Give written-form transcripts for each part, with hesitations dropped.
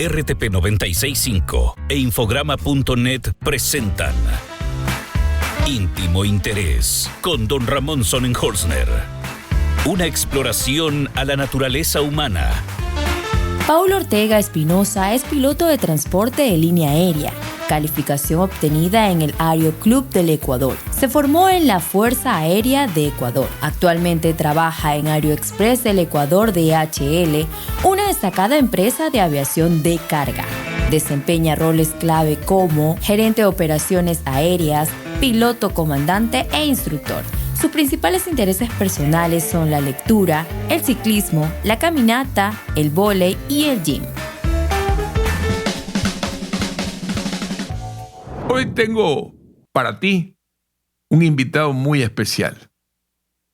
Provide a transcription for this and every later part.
RTP 965 e Infograma.net presentan Íntimo Interés con Don Ramón Sonnenholzner. Una exploración a la naturaleza humana. Paulo Ortega Espinosa es piloto de transporte de línea aérea, calificación obtenida en el Aero Club del Ecuador. Se formó en la Fuerza Aérea de Ecuador. Actualmente trabaja en Aeroexpress del Ecuador DHL, una destacada empresa de aviación de carga. Desempeña roles clave como gerente de operaciones aéreas, piloto comandante e instructor. Sus principales intereses personales son la lectura, el ciclismo, la caminata, el vóley y el gym. Hoy tengo para ti un invitado muy especial.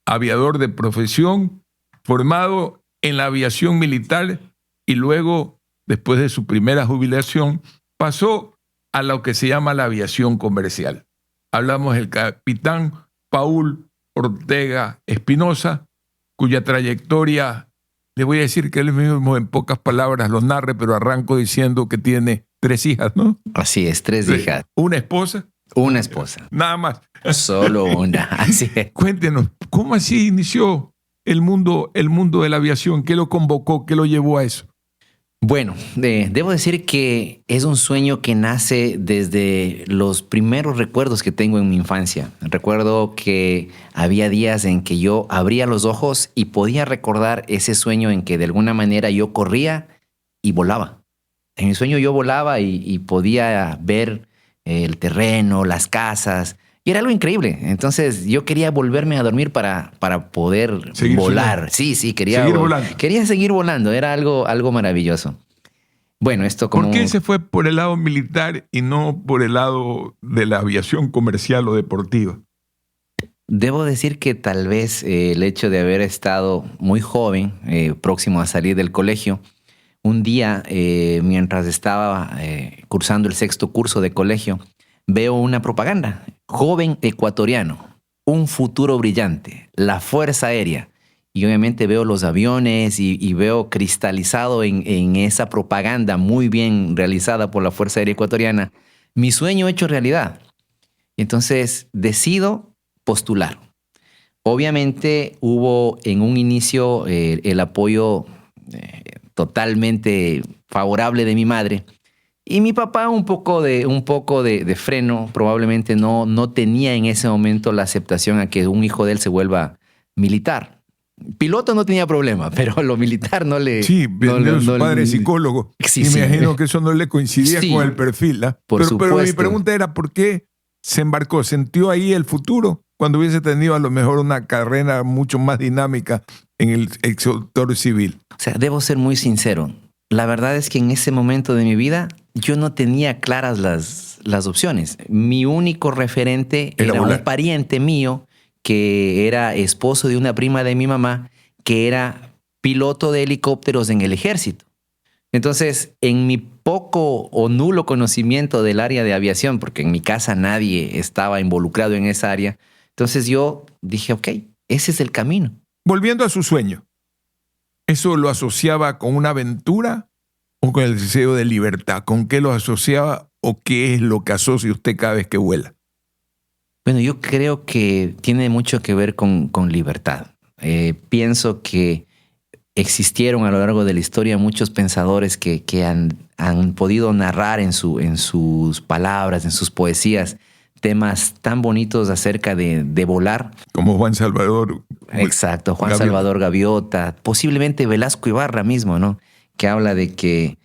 Aviador de profesión, formado en la aviación militar y luego, después de su primera jubilación, pasó a lo que se llama la aviación comercial. Hablamos del capitán Paulo Ortega Espinosa, cuya trayectoria, le voy a decir que él mismo en pocas palabras lo narre, pero arranco diciendo que tiene 3 hijas, ¿no? Así es, 3 hijas. ¿Una esposa? Una esposa. Nada más. Solo una, así es. Cuéntenos, ¿cómo así inició el mundo de la aviación? ¿Qué lo convocó? ¿Qué lo llevó a eso? Bueno, debo decir que es un sueño que nace desde los primeros recuerdos que tengo en mi infancia. Recuerdo que había días en que yo abría los ojos y podía recordar ese sueño en que de alguna manera yo corría y volaba. En mi sueño yo volaba y podía ver el terreno, las casas, y era algo increíble. Entonces yo quería volverme a dormir para poder seguir volar. Soñando. Sí, quería seguir volando. Era algo maravilloso. Bueno, esto como... ¿Por qué se fue por el lado militar y no por el lado de la aviación comercial o deportiva? Debo decir que tal vez el hecho de haber estado muy joven, próximo a salir del colegio, un día, mientras estaba cursando el 6º curso de colegio, veo una propaganda. Joven ecuatoriano, un futuro brillante, la Fuerza Aérea. Y obviamente veo los aviones y veo cristalizado en esa propaganda muy bien realizada por la Fuerza Aérea Ecuatoriana mi sueño hecho realidad. Entonces decido postular. Obviamente hubo en un inicio el apoyo totalmente favorable de mi madre. Y mi papá un poco de freno, probablemente no tenía en ese momento la aceptación a que un hijo de él se vuelva militar. Piloto no tenía problema, pero lo militar no le... Sí, su padre es psicólogo. Sí, y me sí. imagino que eso no le coincidía Sí, con el perfil, ¿eh? Por Pero supuesto. mi pregunta era, ¿por qué se embarcó? ¿Sintió ahí el futuro? Cuando hubiese tenido a lo mejor una carrera mucho más dinámica en el sector civil. O sea, debo ser muy sincero. La verdad es que en ese momento de mi vida yo no tenía claras las opciones. Mi único referente era un pariente mío que era esposo de una prima de mi mamá, que era piloto de helicópteros en el ejército. Entonces, en mi poco o nulo conocimiento del área de aviación, porque en mi casa nadie estaba involucrado en esa área, entonces yo dije, ok, ese es el camino. Volviendo a su sueño, ¿eso lo asociaba con una aventura o con el deseo de libertad? ¿Con qué lo asociaba o qué es lo que asocia usted cada vez que vuela? Bueno, yo creo que tiene mucho que ver con libertad. Pienso que existieron a lo largo de la historia muchos pensadores que han podido narrar en sus palabras, en sus poesías, temas tan bonitos acerca de volar. Como Juan Salvador. Exacto, Juan Salvador Gaviota, posiblemente Velasco Ibarra mismo, ¿no? Que habla de que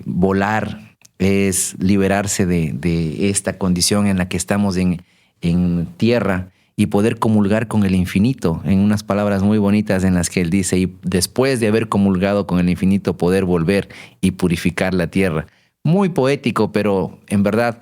volar es liberarse de esta condición en la que estamos en tierra y poder comulgar con el infinito, en unas palabras muy bonitas en las que él dice, y después de haber comulgado con el infinito, poder volver y purificar la tierra. Muy poético, pero en verdad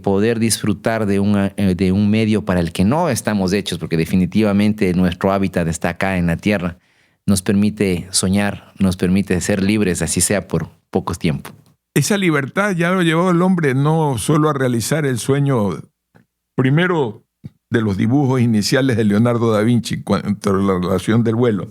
poder disfrutar de un medio para el que no estamos hechos, porque definitivamente nuestro hábitat está acá en la tierra, nos permite soñar, nos permite ser libres, así sea por poco tiempo. Esa libertad ya lo llevó el hombre no solo a realizar el sueño, primero, de los dibujos iniciales de Leonardo da Vinci contra la relación del vuelo,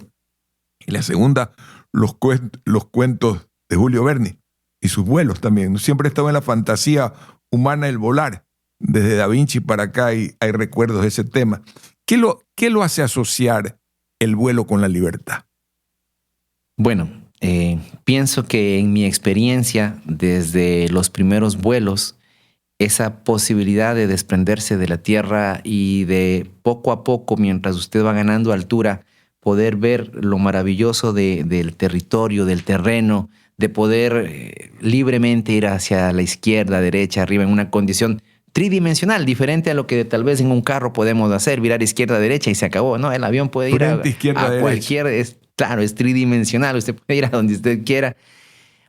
y la segunda, los cuentos de Julio Verne. y sus vuelos también. Siempre estaba en la fantasía humana el volar. Desde Da Vinci para acá hay recuerdos de ese tema. ¿Qué lo hace asociar el vuelo con la libertad? Bueno, pienso que en mi experiencia, desde los primeros vuelos, esa posibilidad de desprenderse de la tierra y de poco a poco, mientras usted va ganando altura, poder ver lo maravilloso del territorio, del terreno, de poder libremente ir hacia la izquierda, derecha, arriba, en una condición tridimensional, diferente a lo que tal vez en un carro podemos hacer, virar izquierda, derecha y se acabó. No, el avión puede ir a cualquier... Claro, es tridimensional, usted puede ir a donde usted quiera.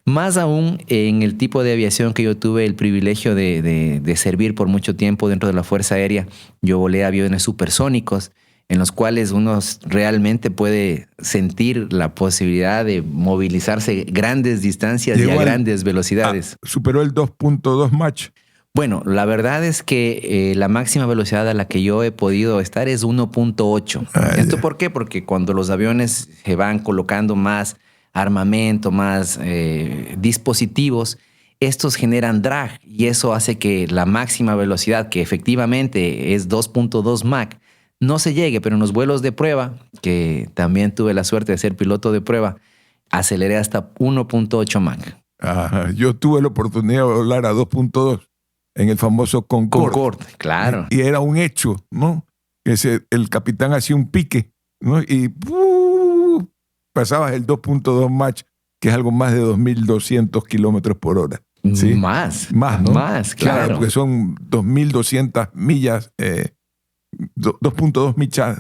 Más aún en el tipo de aviación que yo tuve el privilegio de servir por mucho tiempo dentro de la Fuerza Aérea. Yo volé aviones supersónicos en los cuales uno realmente puede sentir la posibilidad de movilizarse grandes distancias y a grandes velocidades. ¿Superó el 2.2 Mach? Bueno, la verdad es que la máxima velocidad a la que yo he podido estar es 1.8. ¿Esto por qué? Porque cuando los aviones se van colocando más armamento, más dispositivos, estos generan drag y eso hace que la máxima velocidad, que efectivamente es 2.2 Mach, no se llegue, pero en los vuelos de prueba, que también tuve la suerte de ser piloto de prueba, aceleré hasta 1.8 Mach. Yo tuve la oportunidad de volar a 2.2 en el famoso Concorde. Concorde, claro. Y era un hecho, ¿no? El capitán hacía un pique, ¿no? Y pasabas el 2.2 Mach, que es algo más de 2.200 kilómetros por hora. ¿Sí? Más, ¿no? Más, claro. Porque son 2.200 millas, 2.2 millas.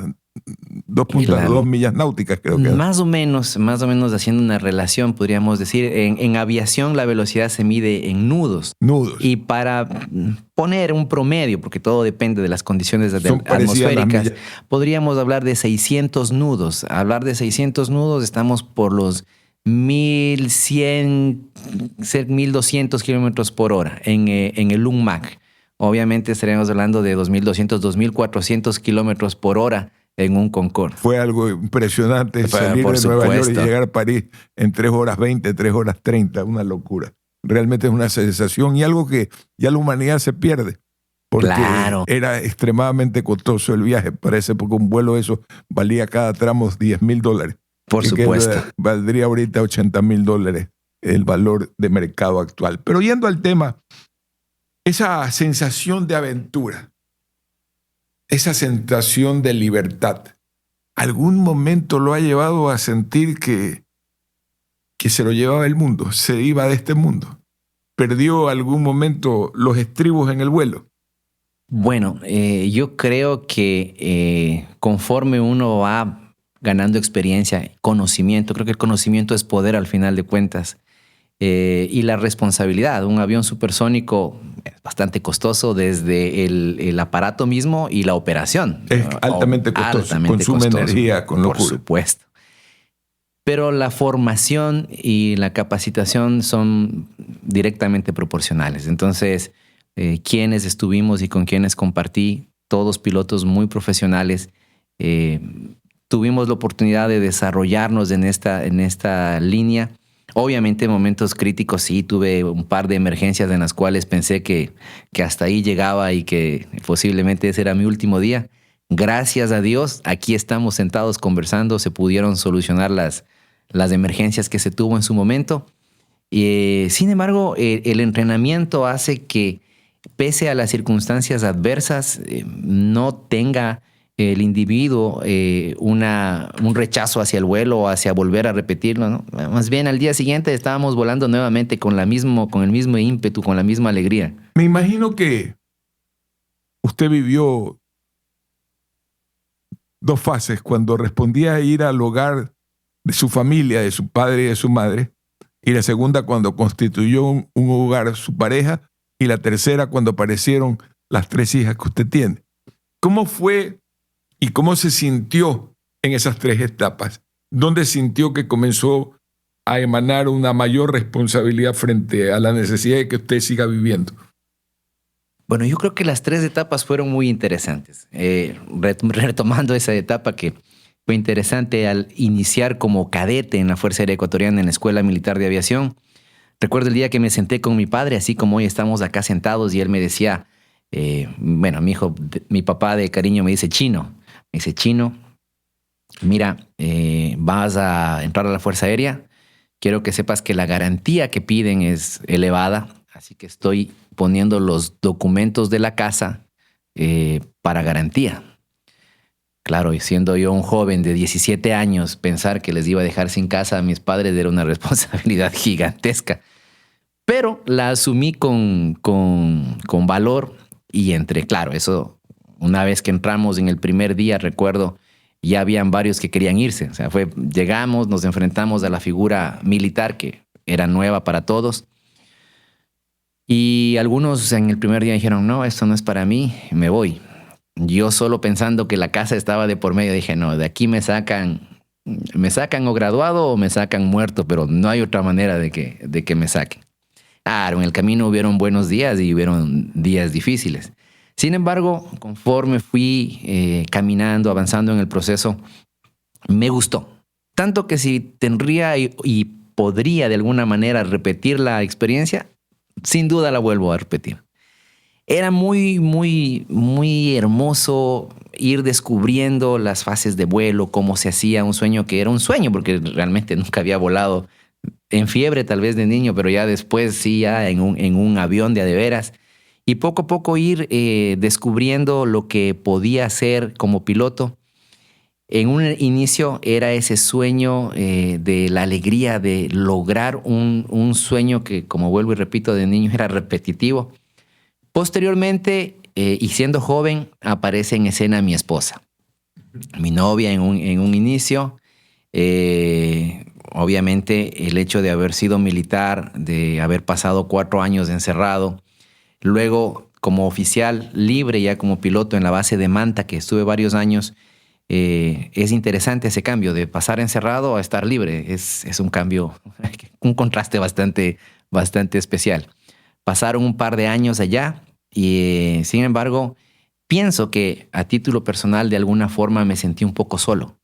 2.2 millas náuticas, creo que. Más o menos haciendo una relación, podríamos decir. En aviación la velocidad se mide en nudos. Y para poner un promedio, porque todo depende de las condiciones atmosféricas, podríamos hablar de 600 nudos. Hablar de 600 nudos, estamos por los 1.100, 1.200 kilómetros por hora en el 1 Mach. Obviamente estaríamos hablando de 2.200, 2.400 kilómetros por hora en un Concorde. Fue algo impresionante salir de Nueva York y llegar a París en 3 horas 20, 3 horas 30, una locura. Realmente es una sensación y algo que ya la humanidad se pierde. Porque era extremadamente costoso el viaje. Para esa época un vuelo de eso valía cada tramo $10,000. Por supuesto. Valdría ahorita $80,000 el valor de mercado actual. Pero yendo al tema, esa sensación de aventura, esa sensación de libertad, ¿algún momento lo ha llevado a sentir que se lo llevaba el mundo, se iba de este mundo? ¿Perdió algún momento los estribos en el vuelo? Bueno, yo creo que conforme uno va ganando experiencia, conocimiento, creo que el conocimiento es poder al final de cuentas. Y la responsabilidad. Un avión supersónico es bastante costoso desde el aparato mismo y la operación. Es altamente costoso. Consume energía con locura. Por supuesto. Pero la formación y la capacitación son directamente proporcionales. Entonces, quienes estuvimos y con quienes compartí, todos pilotos muy profesionales, tuvimos la oportunidad de desarrollarnos en esta línea. Obviamente en momentos críticos sí tuve un par de emergencias en las cuales pensé que hasta ahí llegaba y que posiblemente ese era mi último día. Gracias a Dios, aquí estamos sentados conversando, se pudieron solucionar las emergencias que se tuvo en su momento. Sin embargo, el entrenamiento hace que, pese a las circunstancias adversas, no tenga el individuo un rechazo hacia el vuelo o hacia volver a repetirlo, ¿no? Más bien al día siguiente estábamos volando nuevamente con el mismo ímpetu, con la misma alegría. Me imagino que usted vivió 2 fases, cuando respondía a ir al hogar de su familia, de su padre y de su madre, y la segunda cuando constituyó un hogar, su pareja, y la tercera cuando aparecieron las 3 hijas que usted tiene. ¿Cómo fue y cómo se sintió en esas 3 etapas? ¿Dónde sintió que comenzó a emanar una mayor responsabilidad frente a la necesidad de que usted siga viviendo? Bueno, yo creo que las 3 etapas fueron muy interesantes. Retomando esa etapa que fue interesante al iniciar como cadete en la Fuerza Aérea Ecuatoriana en la Escuela Militar de Aviación, Recuerdo el día que me senté con mi padre, así como hoy estamos acá sentados, y él me decía, mi papá de cariño me dice Chino. Me dice, Chino, mira, vas a entrar a la Fuerza Aérea. Quiero que sepas que la garantía que piden es elevada, así que estoy poniendo los documentos de la casa para garantía. Claro, y siendo yo un joven de 17 años, pensar que les iba a dejar sin casa a mis padres era una responsabilidad gigantesca. Pero la asumí con valor y entré. Claro, eso, una vez que entramos en el primer día, recuerdo, ya habían varios que querían irse. O sea, llegamos, nos enfrentamos a la figura militar que era nueva para todos. Y algunos en el primer día dijeron, no, esto no es para mí, me voy. Yo solo pensando que la casa estaba de por medio, dije, no, de aquí me sacan o graduado o me sacan muerto, pero no hay otra manera de que me saquen. Claro, en el camino hubieron buenos días y hubieron días difíciles. Sin embargo, conforme fui caminando, avanzando en el proceso, me gustó. Tanto que si tendría y podría de alguna manera repetir la experiencia, sin duda la vuelvo a repetir. Era muy, muy, muy hermoso ir descubriendo las fases de vuelo, cómo se hacía un sueño que era un sueño, porque realmente nunca había volado en fiebre tal vez de niño, pero ya después sí, ya en un avión de a de veras. Y poco a poco ir descubriendo lo que podía hacer como piloto. En un inicio era ese sueño de la alegría de lograr un sueño que, como vuelvo y repito, de niño era repetitivo. Posteriormente, y siendo joven, aparece en escena mi esposa, mi novia en un inicio. Obviamente, el hecho de haber sido militar, de haber pasado 4 años encerrado, luego como oficial libre, ya como piloto en la base de Manta, que estuve varios años, es interesante ese cambio de pasar encerrado a estar libre. Es un cambio, un contraste bastante especial. Pasaron un par de años allá y, sin embargo, pienso que a título personal de alguna forma me sentí un poco solo.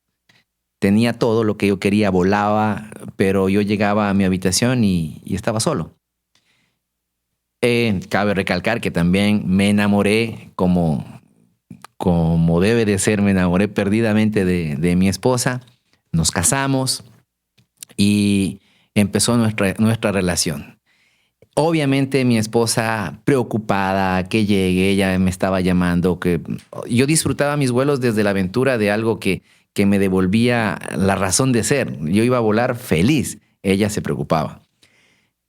Tenía todo lo que yo quería, volaba, pero yo llegaba a mi habitación y estaba solo. Cabe recalcar que también me enamoré como debe de ser, me enamoré perdidamente de mi esposa. Nos casamos y empezó nuestra relación. Obviamente mi esposa preocupada que llegue, ella me estaba llamando, que yo disfrutaba mis vuelos desde la aventura de algo que me devolvía la razón de ser. Yo iba a volar feliz, ella se preocupaba.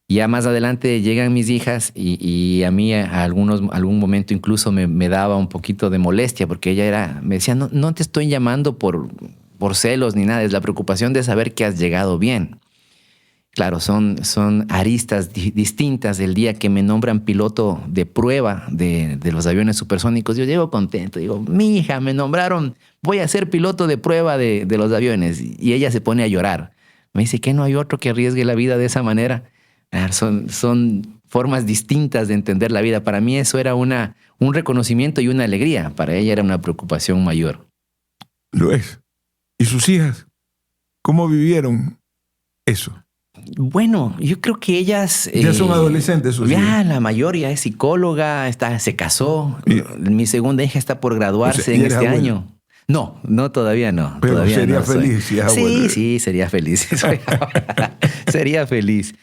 Ya más adelante llegan mis hijas y a mí algún momento incluso me daba un poquito de molestia porque ella me decía, no te estoy llamando por celos ni nada, es la preocupación de saber que has llegado bien. Claro, son aristas distintas. El día que me nombran piloto de prueba de los aviones supersónicos, yo llego contento. Digo, mi hija, me nombraron, voy a ser piloto de prueba de los aviones. Y ella se pone a llorar. Me dice que no hay otro que arriesgue la vida de esa manera. Son formas distintas de entender la vida. Para mí eso era un reconocimiento y una alegría. Para ella era una preocupación mayor. Lo es. ¿Y sus hijas? ¿Cómo vivieron eso? Bueno, yo creo que ellas... Ya son adolescentes sus hijas. Ya, la mayor ya es psicóloga, se casó. Mi segunda hija está por graduarse en este año. No, todavía no. Pero todavía sería no feliz si es abuela. Sí, sería feliz. Sería feliz.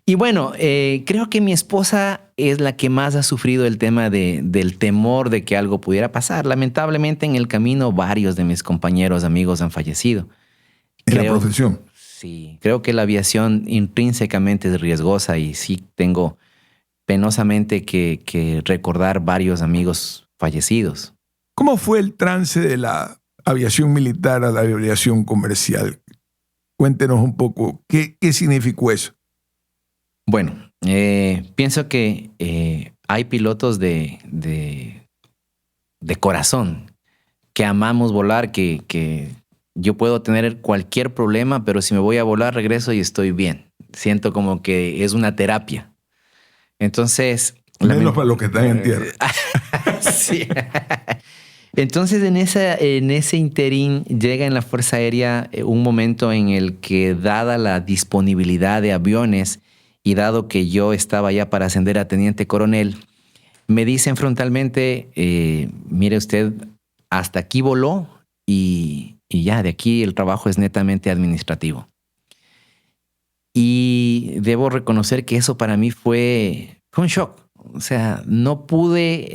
Y bueno, creo que mi esposa es la que más ha sufrido el tema del temor de que algo pudiera pasar. Lamentablemente en el camino varios de mis compañeros, amigos han fallecido. ¿En la profesión? Sí, creo que la aviación intrínsecamente es riesgosa y sí tengo penosamente que recordar varios amigos fallecidos. ¿Cómo fue el trance de la aviación militar a la aviación comercial? Cuéntenos un poco, ¿qué significó eso? Bueno, pienso que hay pilotos de corazón que amamos volar, que yo puedo tener cualquier problema, pero si me voy a volar, regreso y estoy bien. Siento como que es una terapia. Entonces... Menos para los que están en tierra. Sí. Entonces, en ese interín llega en la Fuerza Aérea un momento en el que, dada la disponibilidad de aviones y dado que yo estaba ya para ascender a teniente coronel, me dicen frontalmente, mire usted, hasta aquí voló y ya, de aquí el trabajo es netamente administrativo. Y debo reconocer que eso para mí fue un shock. O sea, no pude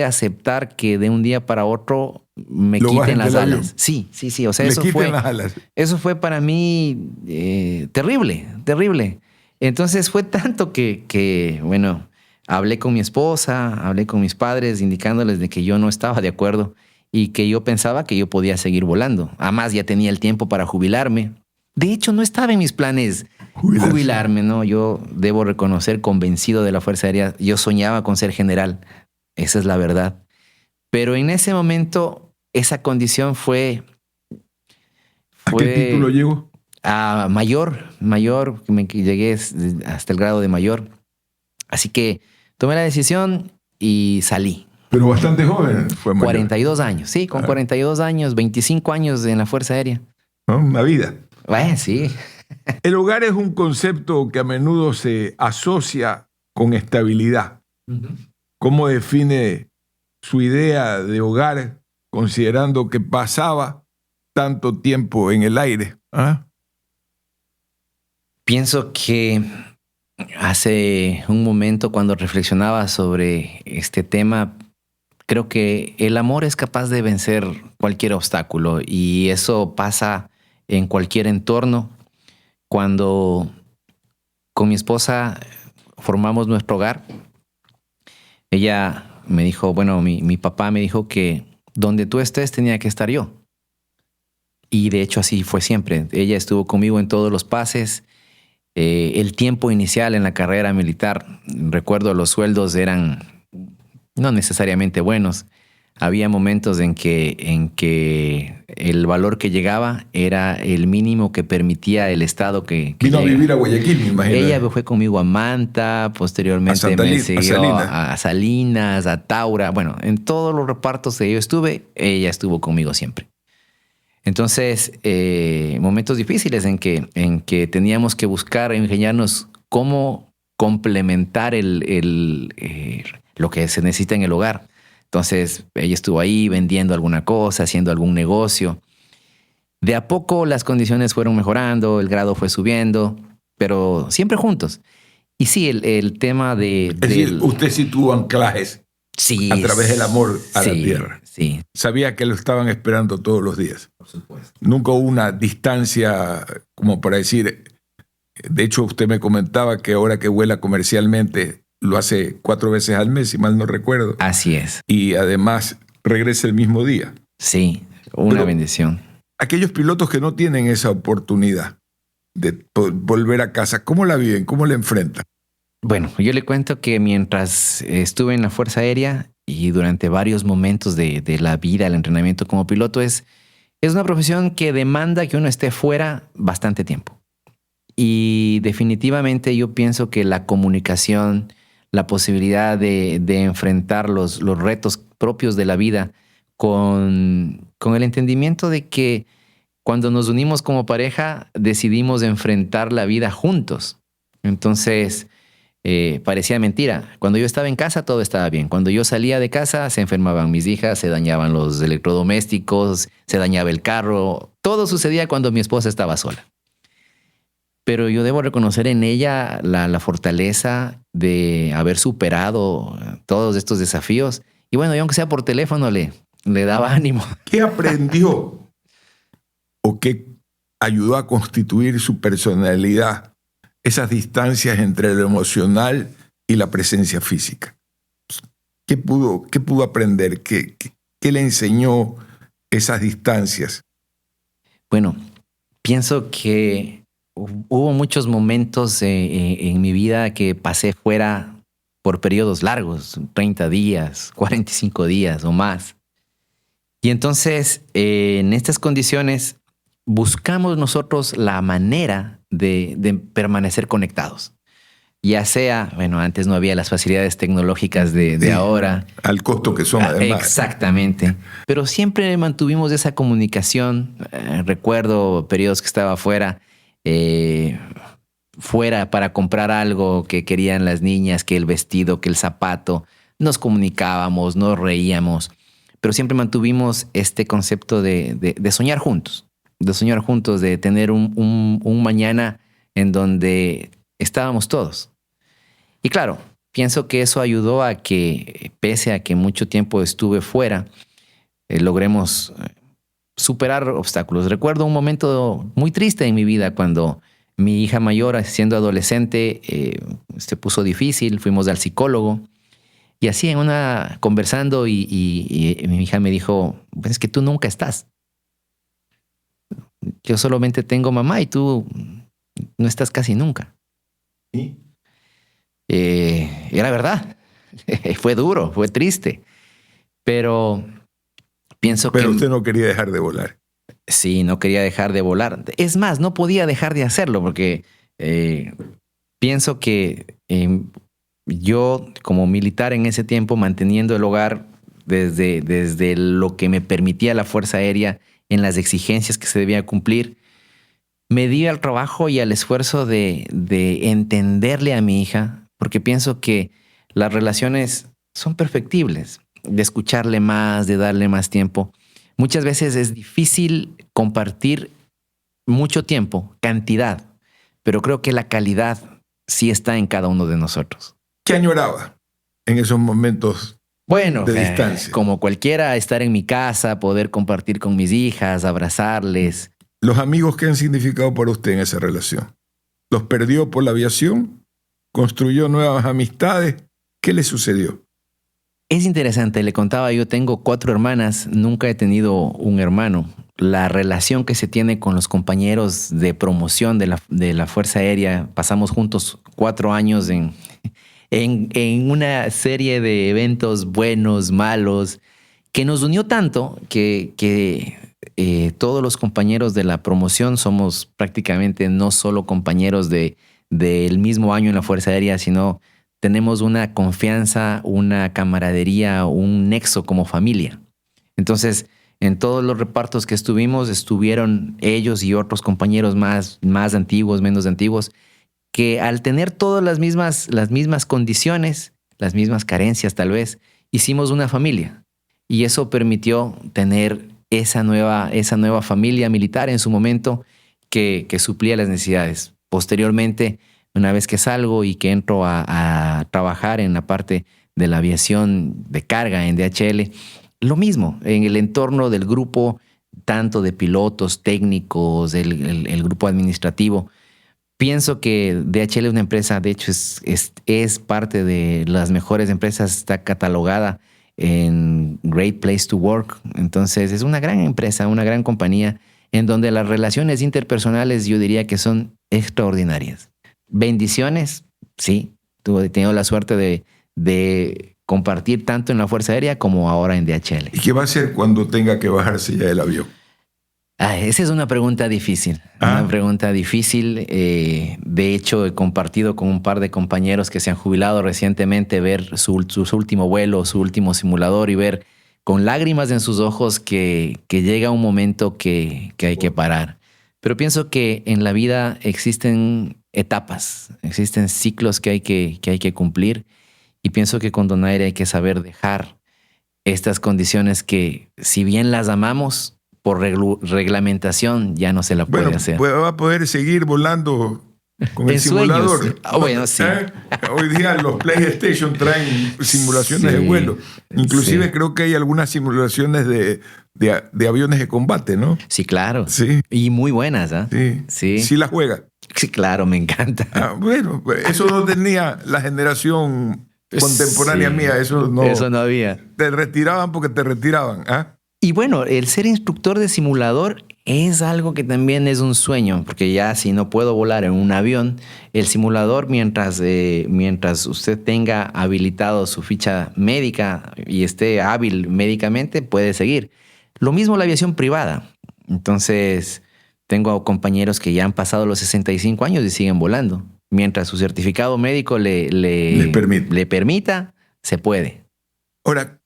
aceptar que de un día para otro me quiten las alas. Sí. O sea, eso fue para mí terrible. Entonces fue tanto que, bueno, hablé con mi esposa, hablé con mis padres, indicándoles de que yo no estaba de acuerdo y que yo pensaba que yo podía seguir volando. Además, ya tenía el tiempo para jubilarme. De hecho, no estaba en mis planes jubilarme, ¿no? Yo debo reconocer, convencido de la Fuerza Aérea, yo soñaba con ser general. Esa es la verdad. Pero en ese momento, esa condición fue... ¿A qué título llegó? A mayor. Llegué hasta el grado de mayor. Así que tomé la decisión y salí. Pero bastante joven fue mayor. 42 años, sí, con 42 años, 25 años en la Fuerza Aérea. ¿No? Una vida. Bueno, sí. El hogar es un concepto que a menudo se asocia con estabilidad. ¿Cómo define su idea de hogar considerando que pasaba tanto tiempo en el aire? ¿Ah? Pienso que hace un momento cuando reflexionaba sobre este tema, creo que el amor es capaz de vencer cualquier obstáculo y eso pasa en cualquier entorno. Cuando con mi esposa formamos nuestro hogar, ella me dijo, bueno, mi papá me dijo que donde tú estés tenía que estar yo. Y de hecho así fue siempre. Ella estuvo conmigo en todos los pases. El tiempo inicial en la carrera militar, recuerdo los sueldos eran no necesariamente buenos. Había momentos en que el valor que llegaba era el mínimo que permitía el Estado que vino a vivir a Guayaquil, me imagino. Ella fue conmigo a Manta, posteriormente me siguió a Salinas, a Taura. Bueno, en todos los repartos que yo estuve, ella estuvo conmigo siempre. Entonces, momentos difíciles en que teníamos que buscar, ingeniarnos cómo complementar lo que se necesita en el hogar. Entonces, ella estuvo ahí vendiendo alguna cosa, haciendo algún negocio. De a poco las condiciones fueron mejorando, el grado fue subiendo, pero siempre juntos. Y sí, el tema de... Es decir, usted sí tuvo anclajes a través del amor a la tierra. Sí. Sabía que lo estaban esperando todos los días. Por supuesto. Nunca hubo una distancia como para decir... De hecho, usted me comentaba que ahora que vuela comercialmente... Lo hace 4 veces al mes, si mal no recuerdo. Así es. Y además regresa el mismo día. Sí, una bendición. Aquellos pilotos que no tienen esa oportunidad de volver a casa, ¿cómo la viven? ¿Cómo la enfrentan? Bueno, yo le cuento que mientras estuve en la Fuerza Aérea y durante varios momentos de la vida, el entrenamiento como piloto, es una profesión que demanda que uno esté fuera bastante tiempo. Y definitivamente yo pienso que la comunicación... la posibilidad de enfrentar los retos propios de la vida con el entendimiento de que cuando nos unimos como pareja decidimos enfrentar la vida juntos. Entonces, parecía mentira. Cuando yo estaba en casa todo estaba bien. Cuando yo salía de casa se enfermaban mis hijas, se dañaban los electrodomésticos, se dañaba el carro. Todo sucedía cuando mi esposa estaba sola. Pero yo debo reconocer en ella la fortaleza de haber superado todos estos desafíos. Y bueno, yo aunque sea por teléfono le daba ánimo. ¿Qué aprendió o qué ayudó a constituir su personalidad? Esas distancias entre lo emocional y la presencia física. ¿Qué pudo aprender? ¿Qué le enseñó esas distancias? Bueno, pienso que hubo muchos momentos en mi vida que pasé fuera por periodos largos, 30 días, 45 días o más. Y entonces, en estas condiciones, buscamos nosotros la manera de permanecer conectados. Ya sea, bueno, antes no había las facilidades tecnológicas de ahora. Al costo que son, además. Exactamente. Pero siempre mantuvimos esa comunicación. Recuerdo periodos que estaba afuera. fuera para comprar algo que querían las niñas, que el vestido, que el zapato. Nos comunicábamos, nos reíamos, pero siempre mantuvimos este concepto de soñar juntos, de tener un mañana en donde estábamos todos. Y claro, pienso que eso ayudó a que, pese a que mucho tiempo estuve fuera, logremos superar obstáculos. Recuerdo un momento muy triste en mi vida cuando mi hija mayor, siendo adolescente, se puso difícil, fuimos al psicólogo. Y así conversando y mi hija me dijo, pues es que tú nunca estás. Yo solamente tengo mamá y tú no estás casi nunca. ¿Sí? Era verdad. Fue duro, fue triste. Pero pienso que... Pero usted no quería dejar de volar. Sí, no quería dejar de volar. Es más, no podía dejar de hacerlo porque pienso que... yo, como militar en ese tiempo, manteniendo el hogar desde lo que me permitía la Fuerza Aérea en las exigencias que se debía cumplir, me di al trabajo y al esfuerzo de entenderle a mi hija, porque pienso que las relaciones son perfectibles, de escucharle más, de darle más tiempo. Muchas veces es difícil compartir mucho tiempo, cantidad, pero creo que la calidad sí está en cada uno de nosotros. ¿Qué añoraba en esos momentos Bueno, de distancia? como cualquiera, estar en mi casa, poder compartir con mis hijas, abrazarles. Los amigos que han significado para usted en esa relación. ¿Los perdió por la aviación? ¿Construyó nuevas amistades? ¿Qué le sucedió? Es interesante, le contaba, yo tengo 4 hermanas, nunca he tenido un hermano. La relación que se tiene con los compañeros de promoción de la Fuerza Aérea, pasamos juntos 4 años en una serie de eventos buenos, malos, que nos unió tanto que todos los compañeros de la promoción somos prácticamente no solo compañeros del mismo año en la Fuerza Aérea, sino tenemos una confianza, una camaradería, un nexo como familia. Entonces, en todos los repartos que estuvieron ellos y otros compañeros más antiguos, menos antiguos, que al tener todas las mismas condiciones, las mismas carencias tal vez, hicimos una familia. Y eso permitió tener esa nueva familia militar en su momento que suplía las necesidades. Posteriormente, una vez que salgo y que entro a trabajar en la parte de la aviación de carga en DHL, lo mismo, en el entorno del grupo, tanto de pilotos, técnicos, el grupo administrativo. Pienso que DHL es una empresa, de hecho es parte de las mejores empresas, está catalogada en Great Place to Work. Entonces es una gran empresa, una gran compañía en donde las relaciones interpersonales yo diría que son extraordinarias. Bendiciones, sí, he tenido la suerte de compartir tanto en la Fuerza Aérea como ahora en DHL. ¿Y qué va a hacer cuando tenga que bajarse ya del avión? Esa es una pregunta difícil. Una pregunta difícil. De hecho, he compartido con un par de compañeros que se han jubilado recientemente ver su último vuelo, su último simulador y ver con lágrimas en sus ojos que llega un momento que hay que parar. Pero pienso que en la vida existen etapas, existen ciclos que hay que cumplir y pienso que con Donaire hay que saber dejar estas condiciones que, si bien las amamos, por reglamentación ya no se la puede hacer. Pues va a poder seguir volando con el simulador. Sueños. Bueno, sí. Hoy día los PlayStation traen simulaciones de vuelo. Inclusive creo que hay algunas simulaciones de aviones de combate, ¿no? Sí, claro. Sí. Y muy buenas, ¿ah? Sí. Sí las juega. Sí, claro, me encanta. Bueno, eso no tenía la generación contemporánea mía. Eso no había. Te retiraban porque te retiraban, Y bueno, el ser instructor de simulador es algo que también es un sueño, porque ya si no puedo volar en un avión, el simulador, mientras usted tenga habilitado su ficha médica y esté hábil médicamente, puede seguir. Lo mismo la aviación privada. Entonces, tengo compañeros que ya han pasado los 65 años y siguen volando. Mientras su certificado médico le permita, se puede. Ahora,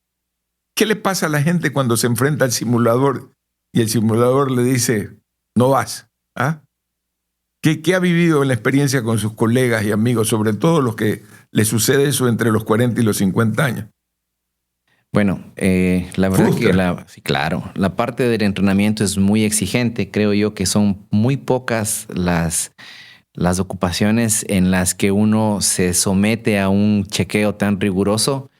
¿qué le pasa a la gente cuando se enfrenta al simulador y el simulador le dice, no vas? ¿Qué ha vivido en la experiencia con sus colegas y amigos, sobre todo los que les sucede eso entre los 40 y los 50 años? Bueno, la verdad que sí, claro, la parte del entrenamiento es muy exigente. Creo yo que son muy pocas las ocupaciones en las que uno se somete a un chequeo tan riguroso,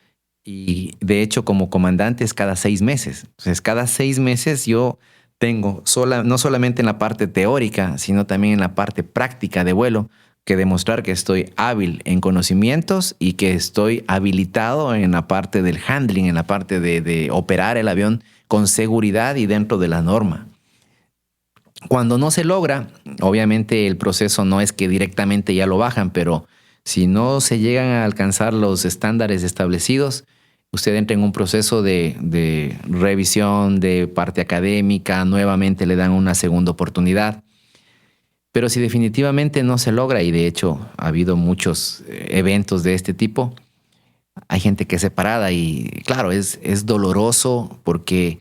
y de hecho como comandante es cada 6 meses. Entonces cada 6 meses yo tengo no solamente en la parte teórica, sino también en la parte práctica de vuelo, que demostrar que estoy hábil en conocimientos y que estoy habilitado en la parte del handling, en la parte de operar el avión con seguridad y dentro de la norma. Cuando no se logra, obviamente el proceso no es que directamente ya lo bajan, pero si no se llegan a alcanzar los estándares establecidos, usted entra en un proceso de revisión de parte académica, nuevamente le dan una segunda oportunidad. Pero si definitivamente no se logra, y de hecho ha habido muchos eventos de este tipo, hay gente que es separada y claro, es doloroso porque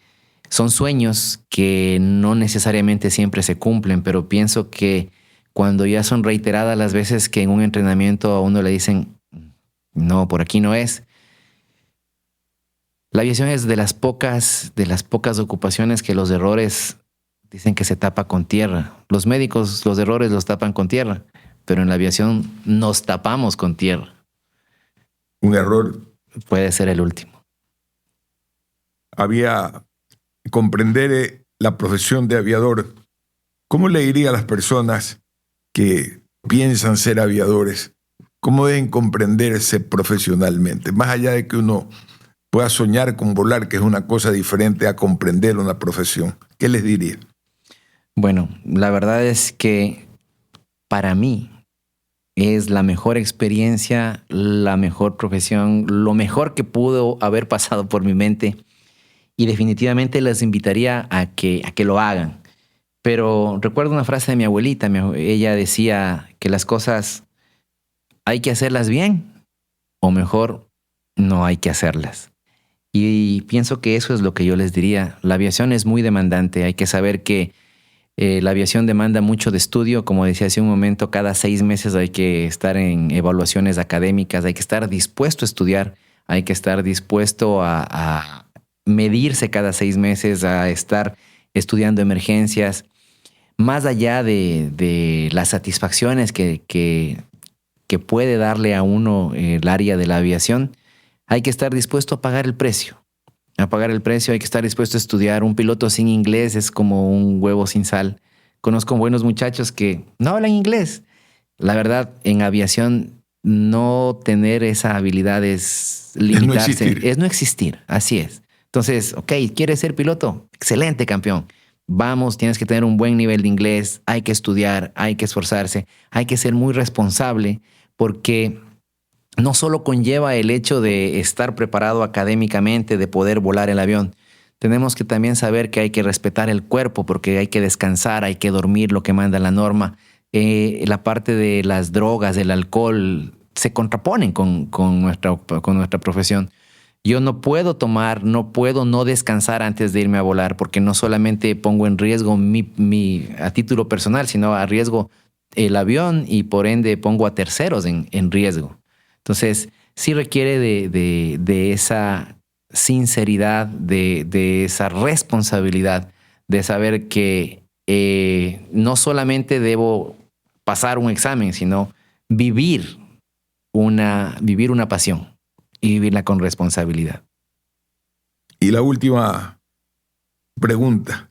son sueños que no necesariamente siempre se cumplen, pero pienso que cuando ya son reiteradas las veces que en un entrenamiento a uno le dicen, no, por aquí no es. La aviación es de las pocas ocupaciones que los errores dicen que se tapa con tierra. Los médicos los errores los tapan con tierra, pero en la aviación nos tapamos con tierra. Un error puede ser el último. Comprender la profesión de aviador. ¿Cómo le diría a las personas que piensan ser aviadores? ¿Cómo deben comprenderse profesionalmente? Más allá de que uno pueda soñar con volar, que es una cosa diferente a comprender una profesión. ¿Qué les diría? Bueno, la verdad es que para mí es la mejor experiencia, la mejor profesión, lo mejor que pudo haber pasado por mi mente, y definitivamente les invitaría a que lo hagan. Pero recuerdo una frase de mi abuelita. Ella decía que las cosas hay que hacerlas bien, o mejor, no hay que hacerlas. Y pienso que eso es lo que yo les diría. La aviación es muy demandante. Hay que saber que la aviación demanda mucho de estudio. Como decía hace un momento, cada 6 meses hay que estar en evaluaciones académicas, hay que estar dispuesto a estudiar, hay que estar dispuesto a medirse cada 6 meses, a estar estudiando emergencias. Más allá de las satisfacciones que puede darle a uno el área de la aviación, hay que estar dispuesto a pagar el precio. A pagar el precio, hay que estar dispuesto a estudiar. Un piloto sin inglés es como un huevo sin sal. Conozco buenos muchachos que no hablan inglés. La verdad, en aviación, no tener esa habilidad es limitarse. Es no existir, así es. Entonces, ok, ¿quieres ser piloto? Excelente, campeón. Vamos, tienes que tener un buen nivel de inglés, hay que estudiar, hay que esforzarse, hay que ser muy responsable, porque no solo conlleva el hecho de estar preparado académicamente, de poder volar el avión. Tenemos que también saber que hay que respetar el cuerpo, porque hay que descansar, hay que dormir lo que manda la norma. La parte de las drogas, del alcohol, se contraponen con nuestra profesión. Yo no puedo no descansar antes de irme a volar, porque no solamente pongo en riesgo a título personal, sino a riesgo el avión, y por ende pongo a terceros en riesgo. Entonces, sí requiere de esa sinceridad, de esa responsabilidad, de saber que no solamente debo pasar un examen, sino vivir una pasión y vivirla con responsabilidad. Y la última pregunta.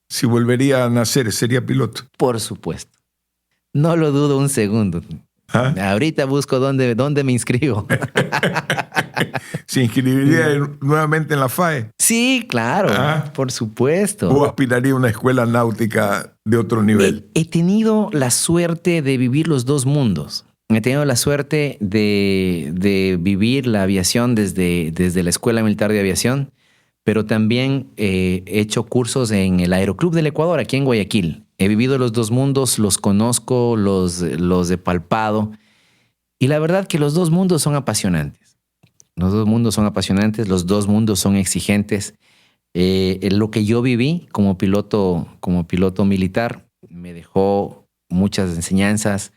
Si volvería a nacer, ¿sería piloto? Por supuesto. No lo dudo un segundo. ¿Ah? Ahorita busco dónde me inscribo. ¿Se inscribiría nuevamente en la FAE? Sí, claro, por supuesto. ¿O aspiraría a una escuela náutica de otro nivel? He tenido la suerte de vivir los dos mundos. He tenido la suerte de vivir la aviación desde la Escuela Militar de Aviación, pero también he hecho cursos en el Aeroclub del Ecuador, aquí en Guayaquil. He vivido los dos mundos, los conozco, los he palpado. Y la verdad que los dos mundos son apasionantes. Los dos mundos son apasionantes, los dos mundos son exigentes. Lo que yo viví como piloto militar me dejó muchas enseñanzas.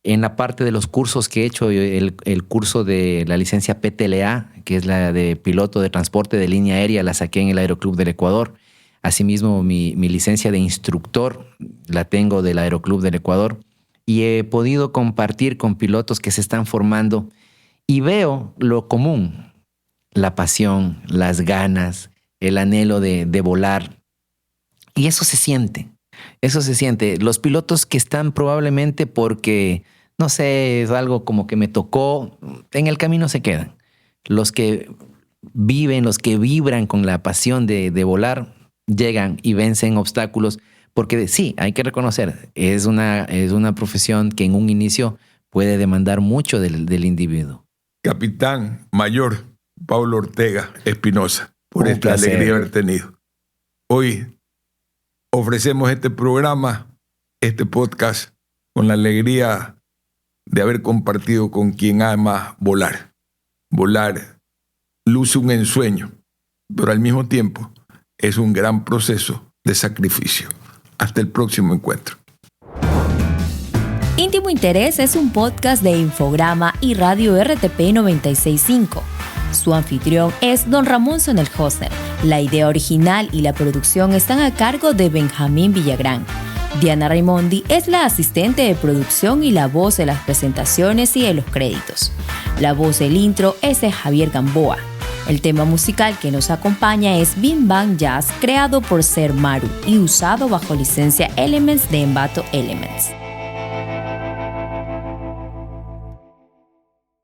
En la parte de los cursos que he hecho, el curso de la licencia PTLA, que es la de piloto de transporte de línea aérea, la saqué en el Aeroclub del Ecuador. Asimismo, mi licencia de instructor la tengo del Aeroclub del Ecuador. Y he podido compartir con pilotos que se están formando y veo lo común, la pasión, las ganas, el anhelo de volar. Y eso se siente. Eso se siente. Los pilotos que están probablemente porque, no sé, es algo como que me tocó, en el camino se quedan. Los que viven, los que vibran con la pasión de volar, llegan y vencen obstáculos. Porque sí, hay que reconocer, es una profesión que en un inicio puede demandar mucho del individuo. Capitán Mayor Paulo Ortega Espinosa, por esta placer. alegría de haber tenido. Hoy ofrecemos este programa, este podcast, con la alegría de haber compartido con quien ama volar. Volar luce un ensueño, pero al mismo tiempo es un gran proceso de sacrificio. Hasta el próximo encuentro. Íntimo Interés es un podcast de Infograma y Radio RTP 96.5. Su anfitrión es Don Ramón Sonel-Hosner. La idea original y la producción están a cargo de Benjamín Villagrán. Diana Raimondi es la asistente de producción y la voz de las presentaciones y de los créditos. La voz del intro es de Javier Gamboa. El tema musical que nos acompaña es Bim Bang Jazz, creado por Ser Maru y usado bajo licencia Elements de Envato Elements.